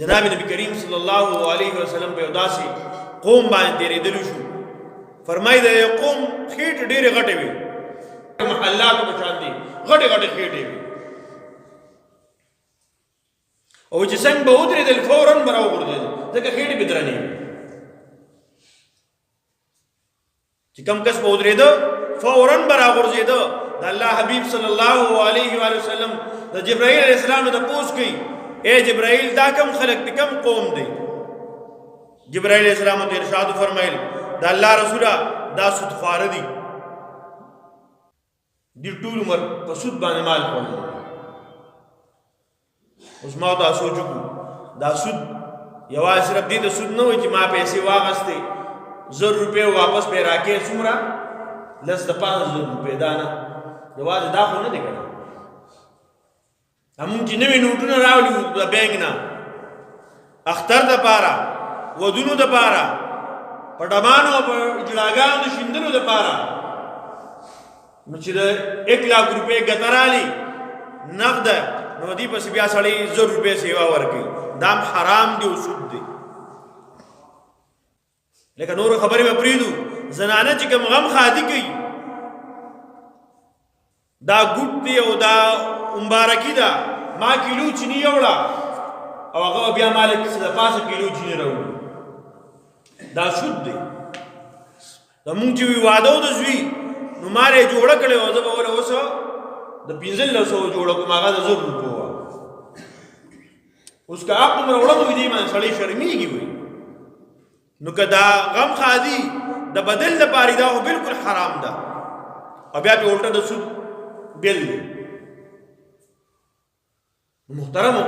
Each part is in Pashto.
جناب نبی کریم صلی الله علیه وسلم په داسې قوم باندې تیرېدلی شو. فرمایي د قوم خېټې ډېرې غټې وي، محلاتو په شان دي، غټې غټې خېټې وي. او چې څنګه به ودرېدل فوراً به راوغورځېدل، ځکه خېټې به درنې وي. چې کوم کس به ودرېده فوراً به راغورځېده. د الله حبیب صلی الله علیه وسلم د جبرائیل علیه السلام نه تپوس کوي، اے جبرائیل دا کم خلق دی، کم قوم دی؟ جبرائیل علیہ السلام ته ارشاد فرمایل دا الله رسوله دا سود خواره دي، دی ټول عمر په سود باندې مال خوړل. اوس ما دا سوچو دا سود یوازې صرف دې د سود نه وي چې ما پیسې واغستې 1,000 روپۍ واپس به راکې څومره لس د 5,000 روپۍ دا نه، یوازې دا خو نه دی کنه. همون چې نوې نوټونه راوړي د بینک نه اختر دپاره، ودونو دپاره، په ډمانو او په اجلاګانو د شیندلو دپاره، نو چې د 1 لاک روپۍ ګټه رالي نقده، نو دې پسې بیا سړی 1,000 روپۍ سیوا ورکوي. دا حرام دی او سود دی. لکه نور خبرې به پرېږدو، زنانه چې کوم غم خادي کوي دا ګوټ دی او دا مبارکي ده، ما کیلو چینی یوړه او هغه بیا مالک څه د پاسه کیلو چینی راوړي، دا سود دی. زمونږ چې وي واده او د زوی نو مار یې جوړه کړې وه، زه به وله اوس د 1500 جوړه کړم، هغه د 1,000 روپو وه. اوس که حق دومره وړه وي دې باندې سړی شرمېږي وي. نو که دا غم خادي د بدل دپاره دا خو بلکل حرام ده، او بیا پې الټه د سود بیل دی. محترمو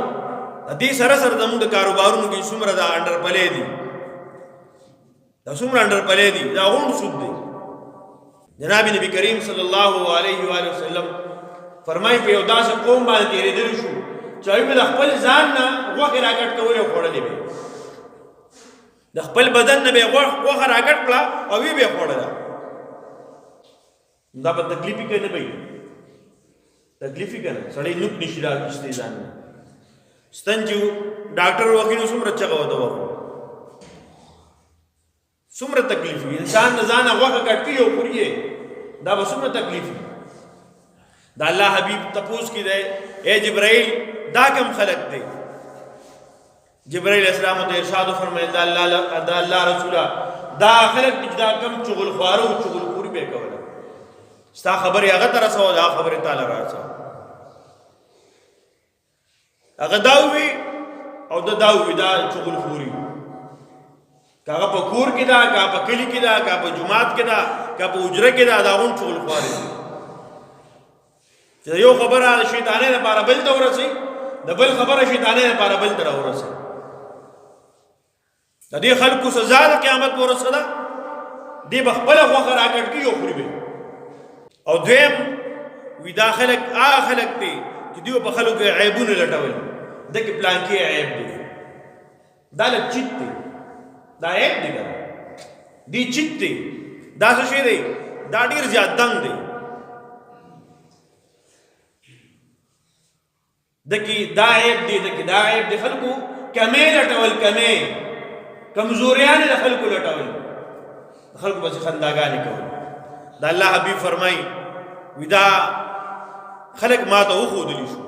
د دې سره سره زموږ د کاروبارونو کې څومره دا انډر پلی دي، دا څومره انډر پلی دي، دا غونډ سود دی. جناب نبی کریم صلی الله علیه وسلم فرمایي په یو داسې قوم باندې تېرېدلی شو چې هغوی به د خپل ځان نه غوښې راکټ کولې او خوړلې به یې، د خپل بدن نه به یې غوښه راکټ کړه او ویې به یې خوړله. دا به تکلیفي که نه به وي؟ تکلیفي که نه، سړی نوک نشي راکېستی ځان نه. ستن چې ډاکټر وکړي نو څومره چغه وته وخورو، څومره تکلیف وي. انسان نه ځانه غوښه کټ کړي او خوري یې، دا به څومره تکلیف وي. د الله حبیب تپوس کې دی، اے جبرائیل دا کم خلق دی؟ جبرائیل علیہ السلام ته ارشاد فرمایل دا الله رسوله دا خلق دی چې دا کم چغل خواره او چغل خوري به یې کوله. ستا خبرې هغه ته رسوه، دا خبرې تاله رسوه. هغه دا ووي او دا ووي دا چغل خوري، که هغه په کور کې ده، که په کلي کې ده، که په جومات کې ده، که په حجره کې ده، دا غون چغل خوارې دي. چې یو خبره د شیطانۍ لپاره بل ته ورسوي، د بل خبره شیطانۍ لپاره بل ته راورسوي. د دې خلکو سزا د قیامت په ورځ څه ده؟ دې به خپله غوښه راکټ کړي او خوري به. او دویم وي دا خلک هغه خلک دی چې دوی په خلکو کې عیبونه لټول، دکې پلانکې عیب دی، دا لږ چیت دی، دا عیب دی کنه، دی چیت دی، دا څه شی دی؟ دا ډېر زیات دنګ دی. دکې دا عیب دی، دکې دا عیب دی. خلکو کمې لټول، کمې کمزوریانې د خلکو لټول، د خلکو پسې خنداګانې کول. د الله حبیب فرمایي وي دا خلک ما ته وښودلی شو